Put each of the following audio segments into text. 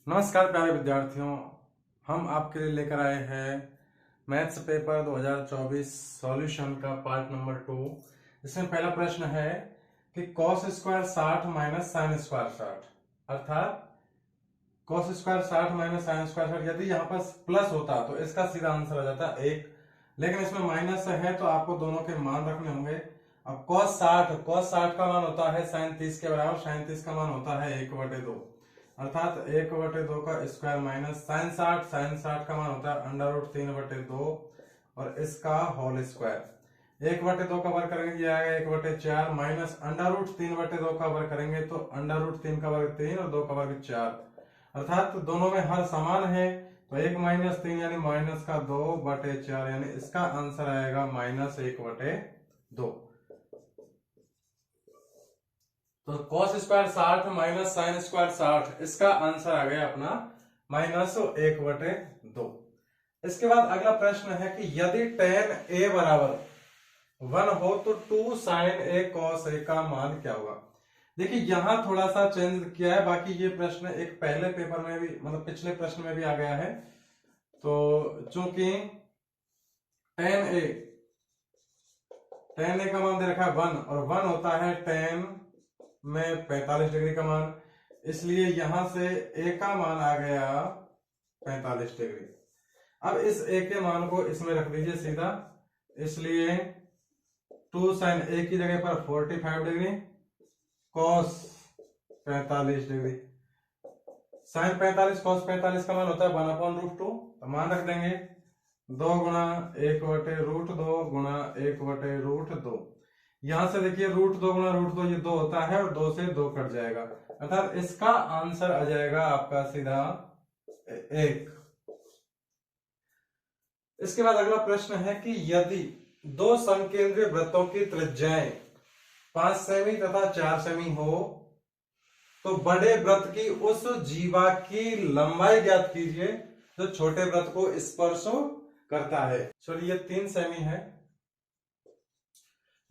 नमस्कार प्यारे विद्यार्थियों, हम आपके लिए लेकर आए हैं मैथ्स पेपर 2024 सॉल्यूशन का पार्ट नंबर 2। इसमें पहला प्रश्न है कि cos square 60 minus sine square 60, अर्थात cos square 60 minus sine square 60, यदि यहाँ पर प्लस होता तो इसका सीधा आंसर आ जाता 1, लेकिन इसमें माइनस है तो आपको दोनों के मान रखने होंगे। अब cos 60 का मान होता है sin 30 के बराबर, sin 30 का मान होता है 1/2, अर्थात 1/2 का स्क्वायर माइनस sin 60 का मान होता है √3/2 और इसका होल स्क्वायर। 1/2 का वर्ग करेंगे ये आएगा 1/4 माइनस √3/2 का वर्ग करेंगे तो √3 का वर्ग 3 और 2 का वर्ग 4, अर्थात दोनों में हर समान है तो 1 - 3 यानी माइनस का 2/4, यानी इसका आंसर आएगा -1/2। तो cos square 60 minus sine square 60, इसका आंसर आ गया अपना -1/2। इसके बाद अगला प्रश्न है कि यदि tan a बराबर 1 हो तो 2 sin a cos a का मान क्या होगा। देखिए यहां थोड़ा सा चेंज किया है, बाकी ये प्रश्न एक पहले पेपर में भी मतलब पिछले प्रश्न में भी आ गया है। तो चूंकि tan a का मान दे रखा है 1 और 1 होता है tan में 45 डिग्री का मान, इसलिए यहां से a का मान आ गया 45 डिग्री। अब इस a के मान को इसमें रख दीजिए सीधा, इसलिए 2 sin a की जगह पर 45 degree cos 45 degree, sin 45 cos 45 का मान होता है 1/√2, तो मान रख देंगे 2 गुणा 1/√2 गुणा 1/√2। यहां से देखिए √2 गुणा √2 ये 2 होता है और 2 से 2 कट जाएगा, अर्थात इसका आंसर आ जाएगा आपका सीधा 1। इसके बाद अगला प्रश्न है कि यदि दो समकेंद्रीय वृत्तों की त्रिज्याएं 5 सेमी तथा 4 सेमी हो तो बड़े वृत्त की उस जीवा की लंबाई ज्ञात कीजिए जो छोटे वृत्त को स्पर्श करता है। चलिए 3 सेमी है,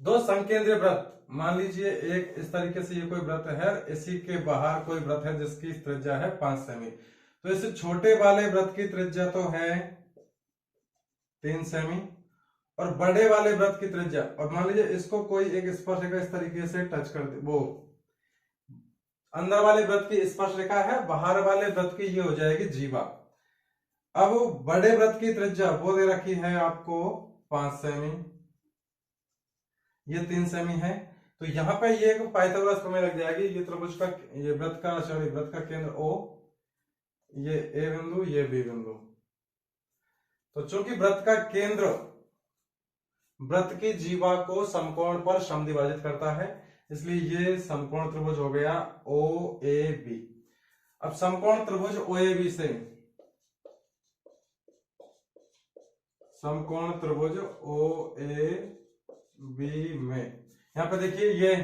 दो समकेंद्रीय वृत्त, मान लीजिए एक इस तरीके से ये कोई वृत्त है, इसी के बाहर कोई वृत्त है जिसकी त्रिज्या है 5 सेमी, तो इस छोटे वाले वृत्त की त्रिज्या तो है 3 सेमी और बड़े वाले वृत्त की त्रिज्या, और मान लीजिए इसको कोई एक स्पर्शरेखा इस तरीके से टच कर दे, वो अंदर वाले वृत्त की स्पर्शरेखा है, बाहर वाले वृत्त की ये हो जाएगी जीवा। अब बड़े वृत्त की त्रिज्या वो दे रखी है आपको 5 सेमी, ये 3 सेमी है, तो यहां पे ये पाइथागोरस प्रमेय लग जाएगी। ये त्रिभुज का ये वृत्त का केंद्र O, ये A बिंदु ये B बिंदु, तो चूंकि वृत्त का केंद्र वृत्त की जीवा को समकोण पर समद्विभाजित करता है, इसलिए ये समकोण त्रिभुज हो गया OAB। अब समकोण त्रिभुज OAB से समकोण त्रिभुज OAB में यहां पे देखिए ये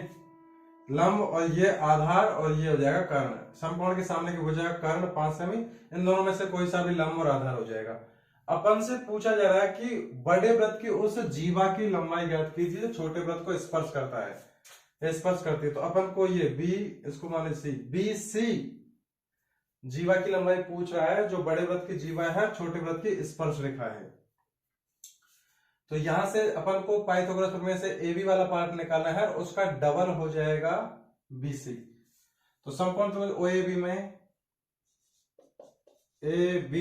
लंब और ये आधार और ये हो जाएगा कर्ण, समकोण के सामने की भुजा कर्ण 5 सेमी, इन दोनों में से कोई सा भी लंब और आधार हो जाएगा। अपन से पूछा जा रहा है कि बड़े वृत्त की उस जीवा की लंबाई ज्ञात कीजिए जो छोटे वृत्त को स्पर्श करता है, स्पर्श करती है, तो अपन को ये B, इसको मान लीजिए BC जीवा की लंबाई पूछ रहा है जो बड़े वृत्त की जीवा है, छोटे वृत्त की स्पर्श रेखा है। तो यहां से अपन को पाइथागोरस प्रमेय से AB वाला पार्ट निकालना है और उसका डबल हो जाएगा BC। तो समकोण त्रिभुज OAB में AB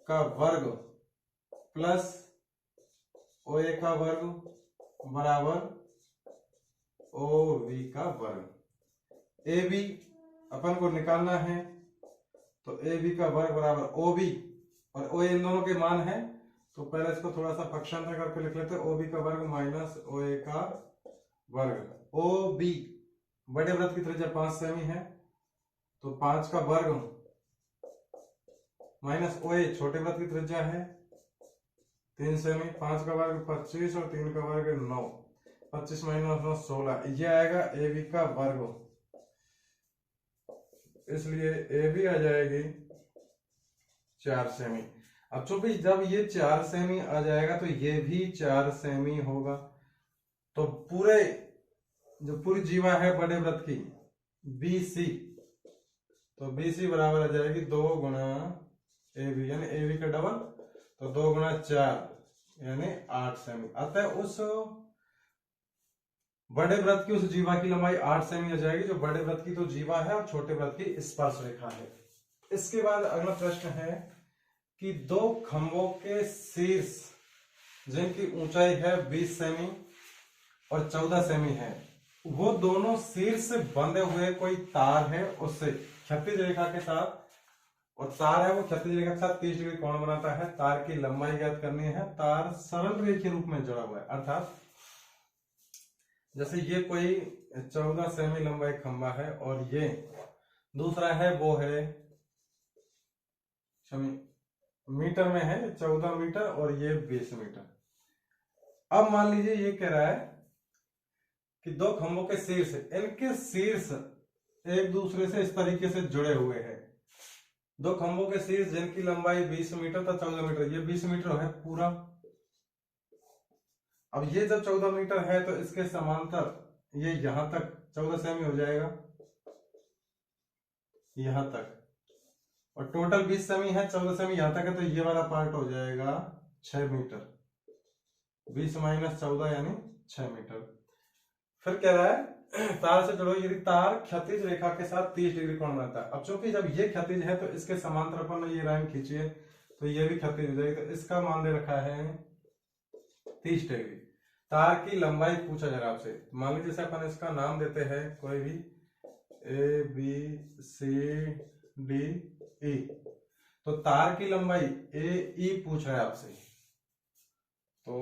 का वर्ग प्लस OA का वर्ग बराबर OB का वर्ग। AB अपन को निकालना है तो AB का वर्ग बराबर OB और OA इन दोनों के मान है, तो पहले इसको थोड़ा सा पक्षांतर करके लिख लेते हैं, OB का वर्ग माइनस OA का वर्ग। OB बड़े वृत्त की त्रिज्या 5 सेमी है, तो 5 का वर्ग माइनस OA छोटे वृत्त की त्रिज्या है 3 सेमी, 5 का वर्ग 25 और 3 का वर्ग 9, 25 माइनस 9 16, ये आएगा AB का वर्ग, इसलिए AB आ जाएगी 4 सेमी। अब चूंकि जब ये 4 सेमी आ जाएगा तो ये भी 4 सेमी होगा, तो पूरी जीवा है बड़े वृत्त की BC तो BC बराबर आ जाएगी 2 गुणा AB, यानी AB का डबल, तो 2 गुणा 4 यानी 8 सेमी। अतः उस बड़े व्रत की उस जीवा की लंबाई 8 सेमी हो जाएगी, जो बड़े व्रत की तो जीवा है और छोटे व्रत की स्पर्श रेखा है। इसके बाद अगला प्रश्न है कि दो खंभों के शीर्ष जिनकी ऊंचाई है 20 सेमी और 14 सेमी है, वो दोनों शीर्ष से बंधे हुए कोई तार है, उससे क्षैतिज रेखा के साथ, और तार है वो क्षैतिज रेखा के साथ 30 डिग्री कोण बनाता है। तार की लंबाई ज्ञात करनी है। तार सरल रेखीय रूप में जुड़ा हुआ है, अर्थात जैसे ये कोई 14 सेमी लंबाई खंभा है और ये दूसरा है वो है मीटर में है 14 मीटर और ये 20 मीटर। अब मान लीजिए ये कह रहा है कि दो खंभों के शीर्ष, इनके शीर्ष एक दूसरे से इस तरीके से जुड़े हुए हैं। दो खंभों के शीर्ष जिनकी लंबाई 20 मीटर तथा 14 मीटर, ये 20 मीटर है पूरा। अब ये जब 14 मीटर है तो इसके समांतर ये यहां तक 14 सेमी हो जाएगा, यहां तक, और टोटल 20 सेमी है, 14 सेमी यहां तक है, तो ये वाला पार्ट हो जाएगा 6 मीटर। 20 माइनस 14 यानी 6 मीटर। फिर कह रहा है तार से जुड़ो यदि तार क्षैतिज रेखा के साथ 30 डिग्री कोण बनाता है। अब चूंकि जब ये क्षैतिज है तो इसके समांतर अपन ये लाइन खींचिए तो ये भी क्षैतिज हो जाएगी, तो इसका मान दे रखा है 30 डिग्री। तार की लंबाई पूछा जा रहा है आपसे। मान लीजिए जैसे अपन इसका नाम देते हैं कोई भी ABCDE, तो तार की लंबाई AE पूछ रहा है आपसे। तो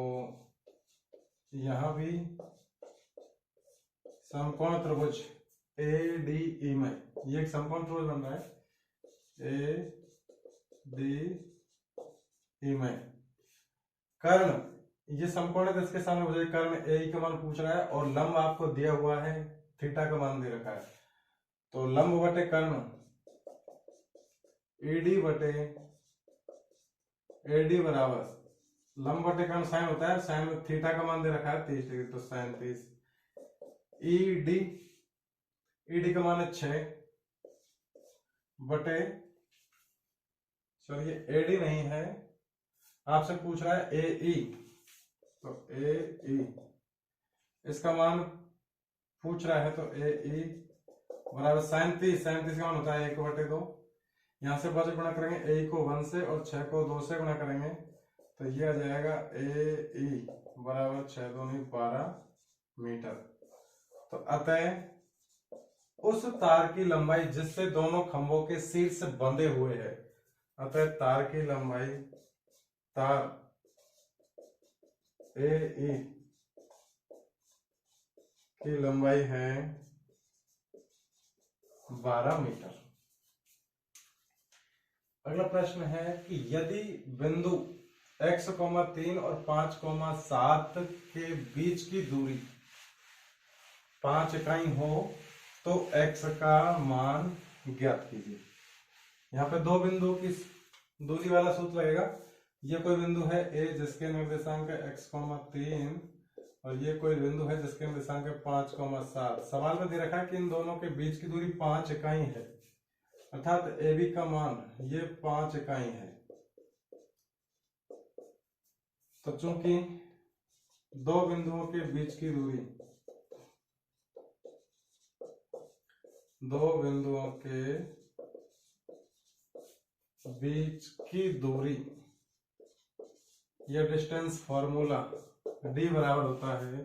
यहां भी समकोण त्रिभुज ADE में ये एक समकोण त्रिभुज बन रहा है ADE में। कर्ण ये समकोण है तो इसके सामने मुझे कर्ण AE का मान पूछ रहा है और लंब आपको दिया हुआ है थीटा का मान दे रखा है। तो लंब बटे कर्ण AD बटे AD बराबर लंब बटे कर्ण साइन होता है, साइन में थीटा का मान दे रखा है 30 डिग्री, तो साइन 30। ED का मान है 6 बटे, चलिए AD नहीं है, आपसे पूछ रहा है AE, तो AE इसका मान पूछ रहा है, तो AE बराबर साइन 30। साइन 30 का मान होता है 1 बटे 2। यहां से बच गुणा करेंगे, AE को 1 से और 6 को 2 से गुणा करेंगे, तो ये आ जाएगा AE बराबर 6 दूनी 12 मीटर। तो अतः उस तार की लंबाई जिससे दोनों खंभों के शीर्ष बंधे हुए हैं, अतः तार की लंबाई, तार AE की लंबाई है 12 मीटर। अगला प्रश्न है कि यदि बिंदु x,3 और 5,7 के बीच की दूरी 5 इकाई हो तो x का मान ज्ञात कीजिए। यहाँ पे दो बिंदुओं की दूरी वाला सूत्र लगेगा। ये कोई बिंदु है A जिसके निर्देशांक है x,3 और ये कोई बिंदु है जिसके निर्देशांक है 5,7। सवाल में दे रखा है कि इन दोनों के बीच की दूरी 5 इकाई है, अर्थात AB का मान ये 5 इकाई है। तो चूंकि दो बिंदुओं के बीच की दूरी, दो बिंदुओं के बीच की दूरी, यह डिस्टेंस फॉर्मूला D बराबर होता है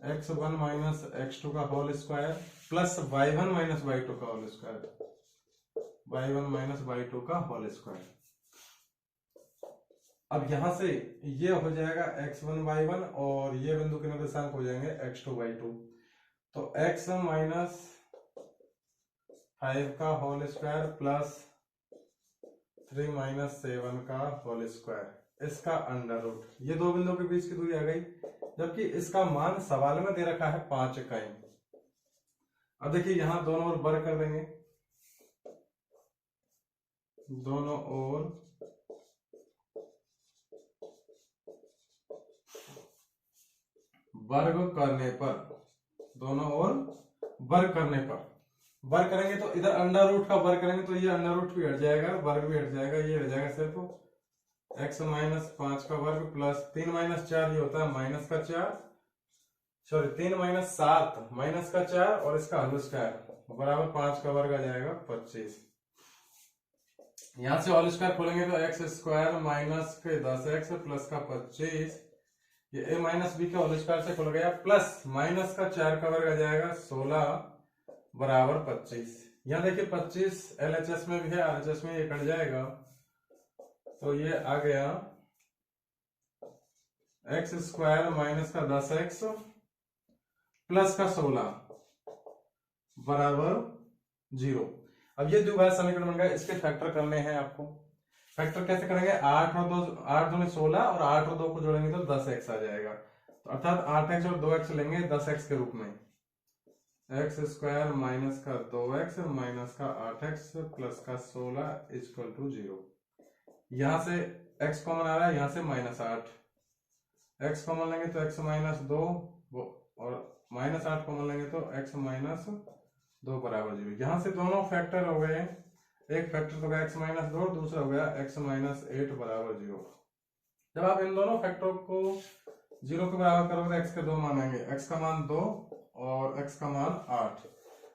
√x1 माइनस x2 का whole square plus y1 minus y2 का whole square, y1 minus y2 का होल स्क्वायर। अब यहां से ये हो जाएगा x1 y1 और ये बिंदु के निर्देशांक हो जाएंगे x2 y2। तो x माइनस 5 का होल स्क्वायर प्लस 3 माइनस 7 का होल स्क्वायर, इसका अंडर रूट। ये दो बिंदुओं के बीच की दूरी आ गई, जबकि इसका मान सवाल में दे रखा है 5 इकाई। अब देखिए यहां दोनों ओर वर्ग कर देंगे, दोनों ओर वर्ग करने पर, दोनों ओर वर्ग करने पर, वर्ग करेंगे तो इधर अंडर रूट का वर्ग करेंगे तो ये अंडर रूट भी हट जाएगा, वर्ग भी हट जाएगा, ये रह जाएगा सिर्फ x माइनस 5 का वर्ग प्लस 3 माइनस 4 ये होता है माइनस का 4, सॉरी 3 माइनस 7 माइनस का 4 और इसका होल स्क्वायर बराबर 5 का वर्ग आ जाएगा 25। यहां से होल स्क्वायर खोलेंगे तो एक्स स्क्वायर माइनस के 10x प्लस का 25, ये a माइनस बी का होल स्क्वायर से खुल गया, प्लस माइनस का 4 का वर्ग आ जाएगा 16 बराबर 25। यहाँ देखिए 25 LHS में भी है, RHS में ये कट जाएगा, तो ये आ गया एक्स स्क्वायर माइनस का 10x प्लस का 16 बराबर 0। अब ये द्विघात समीकरण बन गया, इसके फैक्टर करने हैं आपको। फैक्टर कैसे करेंगे, 8 दूनी 16 और 8 और 2 को जोड़ेंगे तो 10x आ जाएगा, तो अर्थात 8x और 2x लेंगे 10x के रूप में, एक्स स्क्वायर माइनस का 2x माइनस का 8x प्लस का 16 इक्वल टू 0। यहां से x कॉमन आ रहा है, यहां से -8, x कॉमन लेंगे तो x माइनस 2 और -8 कॉमन लेंगे तो x माइनस 2 बराबर 0। यहां से दोनों फैक्टर हो गए, एक फैक्टर तो गया x माइनस 2, दूसरा हो गया x माइनस 8 बराबर 0। जब आप इन दोनों फैक्टरों को 0 के बराबर करोगे तो x के दो मान आएंगे, x का मान 2 और x का मान 8,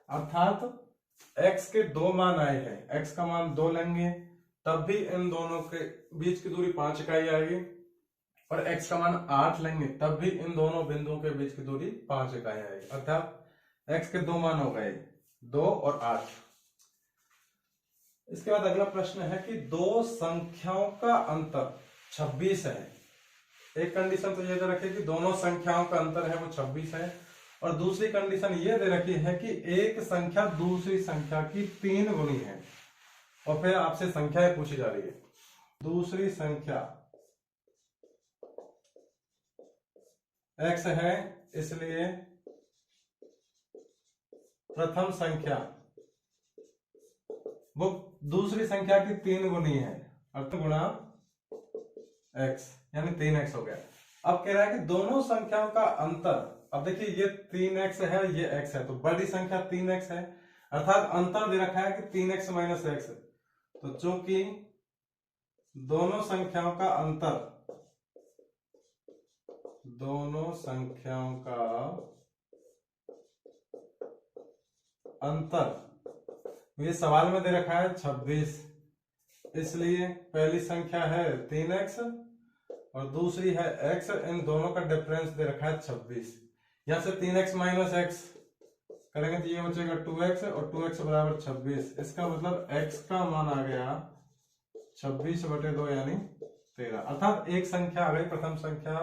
अर्थात x के दो मान आए हैं, x का मान 2 लेंगे तब भी इन दोनों के बीच की दूरी 5 इकाई आएगी, और x का मान 8 लेंगे तब भी इन दोनों बिंदुओं के बीच की दूरी 5 इकाई आएगी, अर्थात x के दो मान हो गए 2 और 8। इसके बाद अगला प्रश्न है कि दो संख्याओं का अंतर 26 है। एक कंडीशन तो ये दे रखी है कि दोनों संख्याओं का अंतर है वो 26 है, और दूसरी कंडीशन ये दे रखी है कि एक संख्या दूसरी संख्या की 3 गुनी है, और फिर आपसे संख्याएं पूछी जा रही है। दूसरी संख्या x है, इसलिए प्रथम संख्या वो दूसरी संख्या की 3 गुनी है, अर्थ गुणा x, यानी 3x हो गया। अब कह रहा है कि दोनों संख्याओं का अंतर, अब देखिए ये 3x है, ये x है, तो बड़ी संख्या 3x है, अर्थात अंतर दे रखा है कि 3x माइनस x, तो चूंकि दोनों संख्याओं का अंतर, दोनों संख्याओं का अंतर ये सवाल में दे रखा है 26, इसलिए पहली संख्या है 3x और दूसरी है x, इन दोनों का डिफरेंस दे रखा है 26। यहां से 3x माइनस x करेंगे तो ये बचेगा 2x और 2x बराबर 26, इसका मतलब x का मान आ गया 26/2 यानी 13, अर्थात एक संख्या आ गई प्रथम संख्या,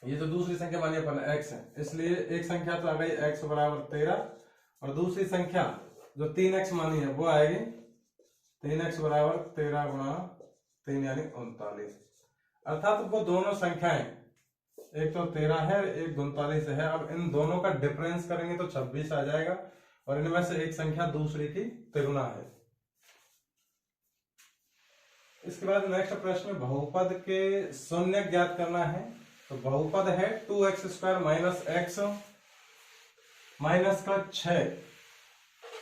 ये जो दूसरी संख्या मानी अपन x है, इसलिए एक संख्या तो आ गई x बराबर 13, और दूसरी संख्या जो 3x मानी है वो आएगी 3x बराबर 13 गुणा 3 यानी 39, अर्थात वो दोनों संख्याएं, एक तो 13 है एक 39 है, अब इन दोनों का डिफरेंस करेंगे तो 26 आ जाएगा, और इनमें से एक संख्या दूसरी की तिगुना है। इसके बाद नेक्स्ट प्रश्न, बहुपद के शून्य ज्ञात करना है। तो बहुपद है 2x square minus x minus का 6,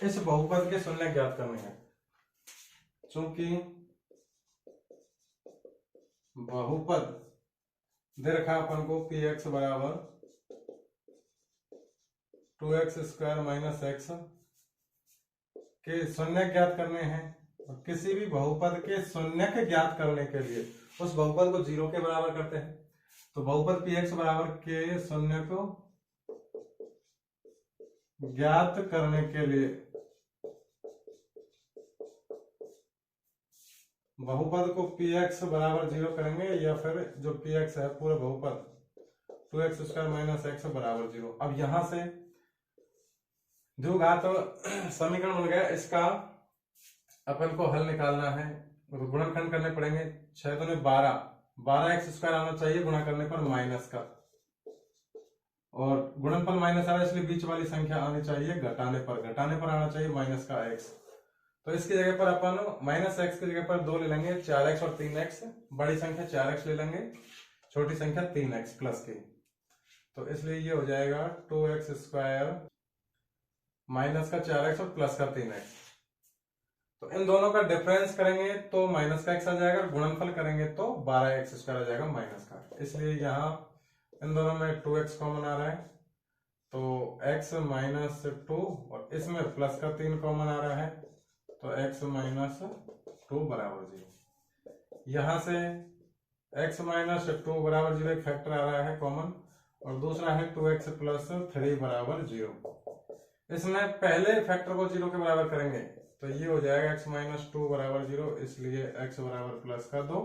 इस बहुपद के शून्य ज्ञात करने हैं। चूंकि बहुपद दे रखा अपन को कि x बराबर 2x स्क्वायर माइनस x के शून्य ज्ञात करने हैं, और किसी भी बहुपद के शून्य के ज्ञात करने के लिए उस बहुपद को 0 के बराबर करते हैं। तो बहुपद px बराबर के शून्य को ज्ञात करने के लिए बहुपद को px बराबर 0 करेंगे, या फिर जो px है पूरा बहुपद 2x स्क्वायर माइनस x बराबर 0। अब यहां से जो घात समीकरण बन गया, इसका अपन को हल निकालना है, गुणनखंड करने पड़ेंगे। 6 दूनी 12x स्क्वायर आना चाहिए गुणा करने पर माइनस का, और गुणनफल माइनस आ रहा है इसलिए बीच वाली संख्या आनी चाहिए घटाने पर आना चाहिए माइनस का x। तो इसकी जगह पर अपन माइनस x की जगह पर 2 ले लेंगे, 4x और 3x, बड़ी संख्या 4x ले लेंगे, छोटी संख्या 3x प्लस की, तो इसलिए ये हो जाएगा 2x स्क्वायर माइनस का 4x और प्लस का 3x। तो इन दोनों का डिफरेंस करेंगे तो माइनस का x आ जाएगा, गुणनफल करेंगे तो 12x² आ जाएगा माइनस का। इसलिए यहाँ इन दोनों में 2x कॉमन आ रहा है, तो x माइनस 2 और इसमें प्लस का 3 कॉमन आ रहा है, तो x माइनस 2 बराबर 0। यहाँ से x माइनस 2 बराबर 0 एक फैक्टर आ रहा है कॉमन, और दूसरा है 2x प्लस 3 बराबर 0। इसमें पहले फैक्टर को 0 के बराबर करेंगे तो ये हो जाएगा x माइनस 2 बराबर 0, इसलिए x बराबर प्लस का 2।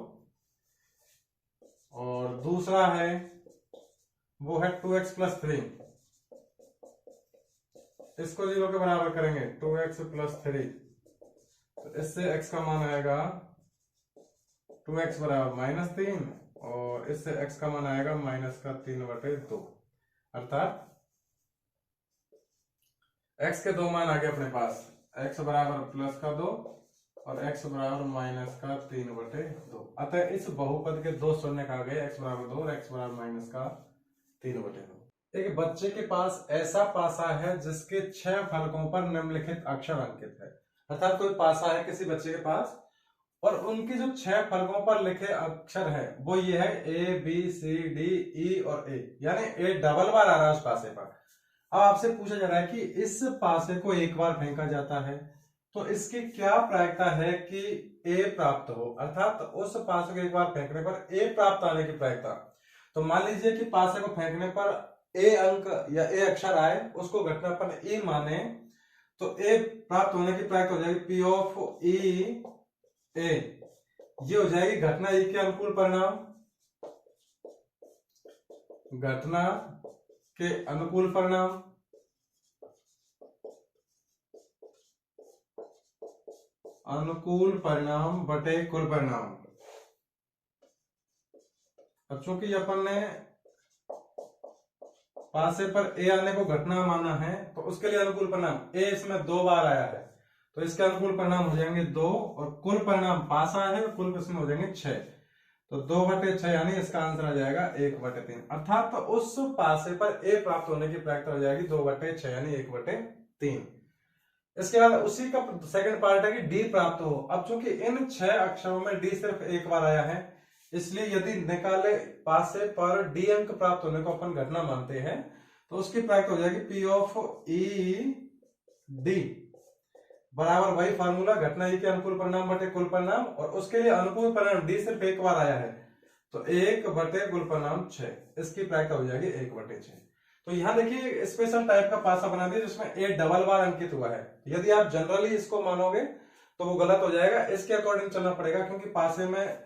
और दूसरा है वो है 2x प्लस 3, इसको 0 के बराबर करेंगे 2x प्लस 3, तो इससे x का मान आएगा 2x बराबर माइनस 3, और इससे x का मान आएगा माइनस का 3/2। अर्थात x के दो मान आ गए अपने पास, x बराबर प्लस का 2 और x बराबर माइनस का 3/2। अतः इस बहुपद के दो शून्य आ गए, x बराबर 2 और x बराबर माइनस का 3/2। एक बच्चे के पास ऐसा पासा है जिसके 6 फलकों पर निम्नलिखित अक्षर अंकित है। अर्थात कोई पासा है किसी बच्चे के पास और उनकी जो 6 फलकों पर लिखे अक्षर है वो ये है A B C D E और A, यानी A डबल बार आ रहा है उस पासे पर। अब आपसे पूछा जा रहा है कि इस पासे को एक बार फेंका जाता है तो इसकी क्या प्रायिकता है कि A प्राप्त हो, अर्थात उस पासे को एक बार फेंकने पर A प्राप्त आने की प्रायिकता। तो मान लीजिए कि पासे को फेंकने पर A अंक या A अक्षर आए, उसको घटना पर E माने, तो A प्राप्त होने की प्रायिकता हो जाएगी P ऑफ E A। ये हो जाएगी घटना E के अनुकूल परिणाम, घटना के अनुकूल परिणाम अनुकूल परिणाम बटे कुल परिणाम। अब चूंकि अपन ने पासे पर ए आने को घटना माना है तो उसके लिए अनुकूल परिणाम ए इसमें 2 बार आया है तो इसके अनुकूल परिणाम हो जाएंगे 2, और कुल परिणाम पासा है कुल इसमें हो जाएंगे 6, तो 2/6 यानी इसका आंसर आ जाएगा 1/3। अर्थात तो उस पासे पर ए प्राप्त होने की प्रायिकता हो जाएगी 2/6 यानी 1/3। इसके बाद उसी का सेकंड पार्ट है कि डी प्राप्त हो। अब चूंकि इन 6 अक्षरों में डी सिर्फ एक बार आया है, इसलिए यदि निकाले पासे पर डी अंक प्राप्त होने को अपन घटना मानते हैं तो उसकी प्रायिकता हो जाएगी P ऑफ E D बराबर वही फार्मूला, घटना E के अनुकूल परिणाम बटे कुल परिणाम, और उसके लिए अनुकूल परिणाम डी सिर्फ एक बार आया है तो 1 कुल परिणाम 6, इसकी प्रायिकता हो जाएगी 1/6। तो यहाँ देखिए स्पेशल टाइप का पासा बना दिया जिसमें ए डबल बार अंकित हुआ है। यदि आप जनरली इसको मानोगे तो वो गलत हो जाएगा, इसके अकॉर्डिंग चलना पड़ेगा क्योंकि पासे में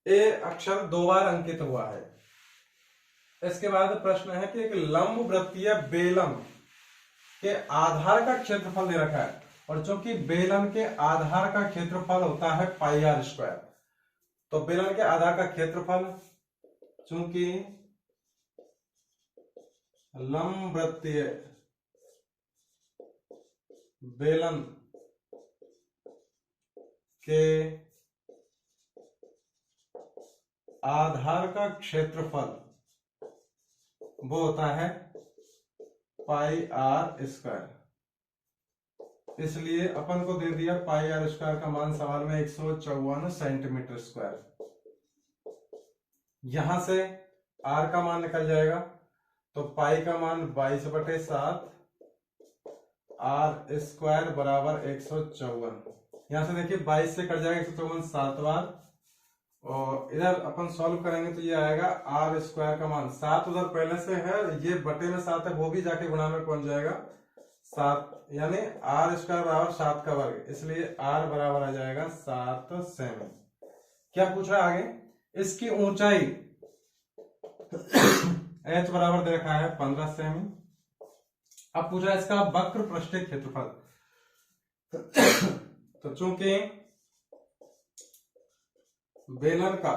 ए अक्षर 2 बार अंकित हुआ है। इसके बाद प्रश्न है कि एक लंब वृत्तीय बेलन के आधार का क्षेत्रफल दे रखा है, और चूंकि बेलन के आधार का क्षेत्रफल होता है πr², तो बेलन के आधार का क्षेत्रफल, चूंकि लंब वृत्तीय बेलन के आधार का क्षेत्रफल वो होता है πr², इसलिए अपन को दे दिया πr² का मान सवाल में 154 सेंटीमीटर स्क्वायर। यहां से r का मान निकल जाएगा तो पाई का मान 22/7 r² बराबर 154। यहां से देखिए 22 से कट जाएगा 154 7 बार, और इधर अपन सॉल्व करेंगे तो ये आएगा r² का मान 7 उधर पहले से है, ये बटे में 7 है वो भी जाके गुणा में पहुंच जाएगा 7, यानी r² बराबर 7 का वर्ग, इसलिए r बराबर आ जाएगा 7 सेमी। क्या पूछ रहा है आगे, इसकी ऊंचाई h बराबर दे रखा है 15 सेमी। अब पूछा इसका वक्र पृष्ठीय क्षेत्रफल, तो चूंकि बेलन का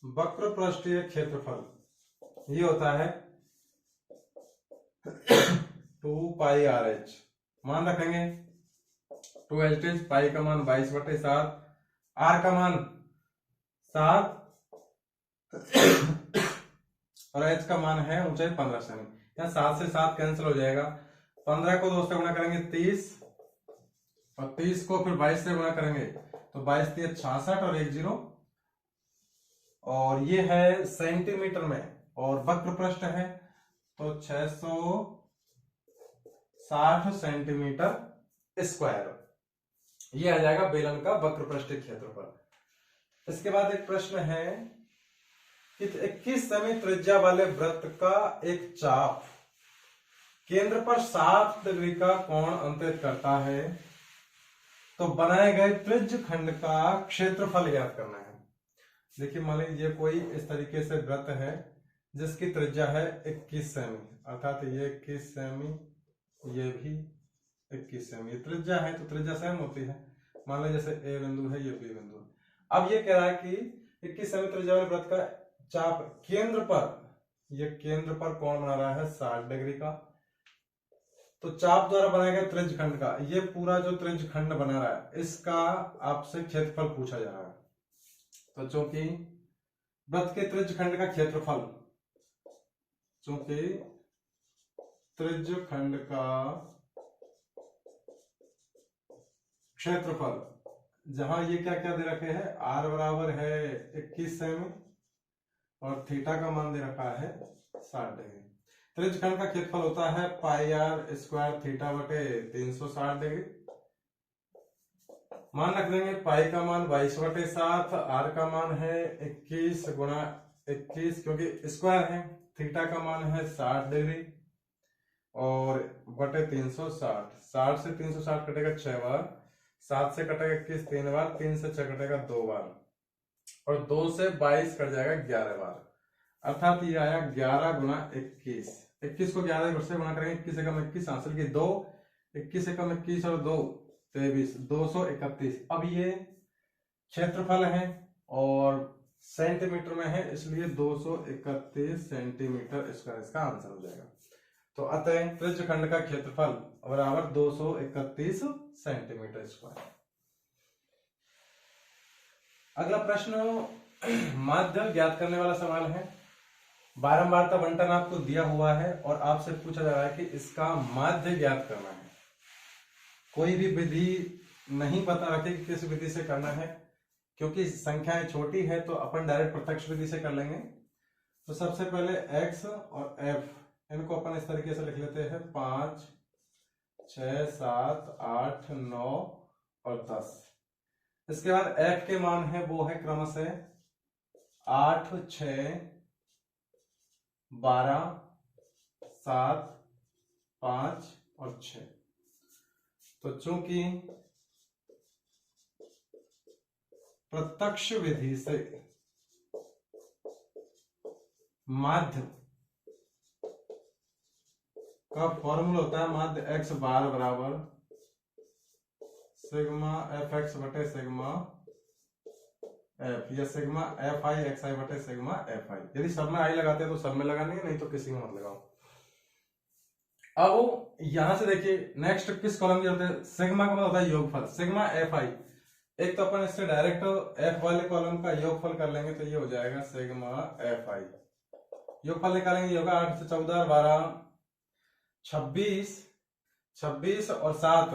वक्र पृष्ठीय क्षेत्रफल ये होता है 2πrh, मान रखेंगे 2h, पाई का मान 22/7, r का मान 7 और h का मान है ऊंचाई 15 सेमी। यहाँ 7 से 7 कैंसिल हो जाएगा। 15 को 2 से गुणा करेंगे 30 और 30 को फिर 22 से गुणा करेंगे तो 22 3 66 और 1 0 और ये है सेंटीमीटर में और वक्र पृष्ठ है तो 660 सेंटीमीटर स्क्वायर ये आ जाएगा बेलन का वक्र पृष्ठ क्षेत्रफल। इसके बाद एक प्रश्न है कि 21 सेमी त्रिज्या वाले वृत्त का एक चाप केंद्र पर 60 डिग्री का कोण अंतरित करता है तो बनाए गए त्रिज्य खंड का क्षेत्रफल ज्ञात करना है। देखिए मान लीजिए कोई इस तरीके से वृत्त है जिसकी त्रिज्या है 21 सेमी अर्थात ये 21 सेमी ये भी 21 सेमी त्रिज्या है तो त्रिज्या सेम होती है। मान लीजिए जैसे ए बिंदु है ये बी बिंदु है। अब ये कह रहा है कि 21 सेमी त्रिज्या वाले वृत्त का चाप केंद्र पर कोण बना रहा है 60 डिग्री का तो चाप द्वारा बनाए गए त्रिज्य खंड का ये पूरा जो त्रिज्य खंड बना रहा है इसका आपसे क्षेत्रफल पूछा जा रहा है। तो चूंकि वृत्त के त्रिज्य खंड का क्षेत्रफल त्रिज्य खंड का क्षेत्रफल जहां ये क्या क्या दे रखे हैं r बराबर है 21 सेमी और थीटा का मान दे रखा है 60 डिग्री। त्रिज्य खंड का क्षेत्रफल होता है पाई आर स्क्वायर थीटा बटे 360 डिग्री। मान रख देंगे पाई का मान 22/7 आर का मान है 21 गुणा 21 क्योंकि स्क्वायर है थीटा का मान है 60 डिग्री और बटे 360 60 से 360 कटेगा 6 बार 7 से कटेगा 21 3 बार 3 से 6 कटेगा 2 बार और 2 से 22 कट जाएगा 11 बार अर्थात ये आया 11 गुणा 21। 21 को 11 से गुणा करेंगे 21 एकम 21 हासिल की 2 21 एकम 21 और 2 23 231। अब ये क्षेत्रफल है और सेंटीमीटर में है इसलिए 231 सेंटीमीटर स्क्वायर इसका आंसर हो जाएगा। तो अतः त्रिज्य खंड का क्षेत्रफल बराबर 231 सेंटीमीटर स्क्वायर। अगला प्रश्न माध्य ज्ञात करने वाला सवाल है। बारंबारता बंटन आपको दिया हुआ है और आपसे पूछा जा रहा है कि इसका माध्य ज्ञात करना है। कोई भी विधि नहीं बता रखे कि किस विधि से करना है क्योंकि संख्याएं छोटी है तो अपन डायरेक्ट प्रत्यक्ष विधि से कर लेंगे। तो सबसे पहले x और f इनको अपन इस तरीके से लिख लेते हैं 5 6 7 8 9 और 10। इसके बाद f के मान है वो है क्रमशः 8 6 12 7 5 और 6। तो चूंकि प्रत्यक्ष विधि से माध्य का फॉर्मूला होता है माध्य x बार बराबर सिग्मा एफ एक्स बटे सिग्मा एफ या सिग्मा एफ आई एक्स आई बटे सिग्मा एफ आई। यदि सब में आई लगाते हैं तो सब में लगाने नहीं तो किसी में मत लगाओ। अब यहां से देखिए नेक्स्ट किस कॉलम की होता है सिग्मा का मतलब होता है योगफल सिग्मा एफ आई। एक तो अपन इससे डायरेक्ट एफ वाले कॉलम का योगफल कर लेंगे तो ये हो जाएगा सिग्मा एफ आई। योगफल निकालेंगे योगा 8 से 14 12 26 26 और 7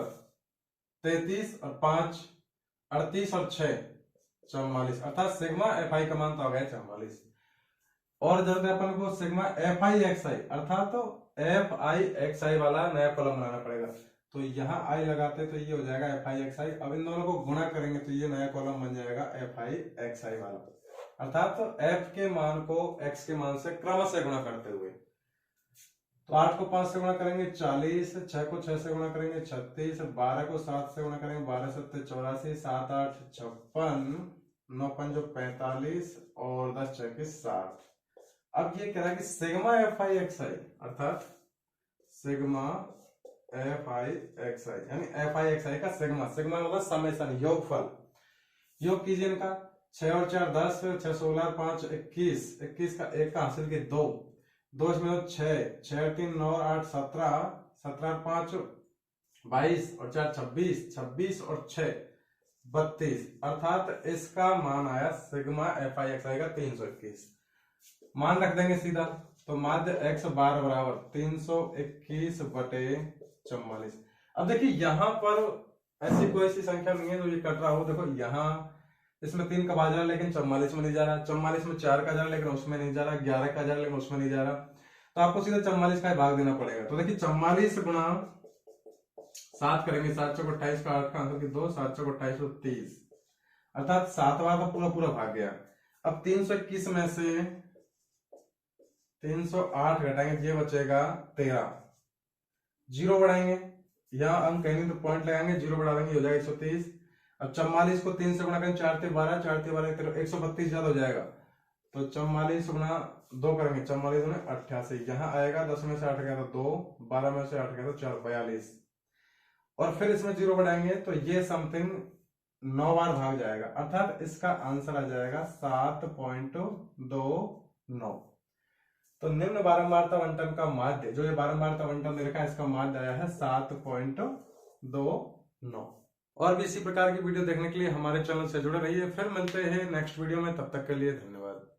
33 और 5 38 और 6 44 अर्थात सिग्मा एफ आई का मान तो आ गया 44। और जरूरत है अपन को सिग्मा एफ आई एक्स आई अर्थात तो एफ आई एक्स आई वाला नया कॉलम बनाना पड़ेगा। तो यहाँ आई लगाते तो ये हो जाएगा एफ आई एक्स आई। अब इन दोनों को गुणा करेंगे तो ये नया कॉलम बन जाएगा एफ आई एक्स आई वाला अर्थात तो एफ के मान को एक्स के मान से क्रमशः गुणा करते हुए। तो 8 को 5 से गुणा करेंगे 40 6 को 6 से गुणा करेंगे 36 12 को 7 से गुणा करेंगे 12 7 84 7 8 56 9 5 45 और 10 6 60। अब ये कह रहा है कि सिग्मा एफ आई एक्स आई अर्थात सिग्मा एफ आई एक्स आई यानी एफ आई एक्स आई का सिग्मा सिग्मा मतलब समेशन योगफल। योग कीजिए इनका 6 और 4 10 6 16 5 21 21 का 1 का हासिल के 2 2 इसमें 6 6 3 9 8 17 17 5 22 और 4 26 26 और 6 32 अर्थात इसका मान आया सिग्मा एफ आई एक्स आई का 321। मान रख देंगे सीधा तो माध्य x बार बराबर 321 बटे 44। अब देखिए यहाँ पर ऐसी कोई सी संख्या नहीं है जो ये कट रहा हो। देखो यहाँ इसमें 3 का भाग जा रहा है लेकिन 44 में नहीं जा रहा, 44 में 4 का जा रहा है लेकिन उसमें नहीं जा रहा, 11 का जा रहा है लेकिन उसमें नहीं जा रहा, तो आपको सीधा 44 का भाग देना पड़ेगा। तो देखिए 44 गुणा 7 करेंगे, 7 चौक 28 का 8 का आंसर की 2, 7 चौक 28 तो 30, अर्थात 7 बार का पूरा पूरा भाग गया। अब 321 में से 308 घटाएंगे, ये बचेगा 13, जीरो बढ़ाएंगे, यहाँ अंक कहीं तो पॉइंट लगाएंगे, जीरो बढ़ा देंगे, हो जाएगा 130। अब 44 को 3 से गुणा करेंगे, 4 × 12, 4 × 12 132 ज्यादा हो जाएगा, तो 44 गुणा 2 करेंगे, 44 गुणा 88, यहाँ आएगा 10 में से 8 गया तो 2, 12 में से 8 गया तो 4, 42, और फिर इसमें जीरो बढ़ाएंगे तो ये समथिंग 9 बार भाग जाएगा, अर्थात इसका आंसर आ जाएगा 7.29। तो निम्न बारंबारता बंटन का माध्य, जो ये बारंबारता बंटन दे रखा है, इसका माध्य आया है 7.29। और भी इसी प्रकार की वीडियो देखने के लिए हमारे चैनल से जुड़े रहिए। फिर मिलते हैं नेक्स्ट वीडियो में, तब तक के लिए धन्यवाद।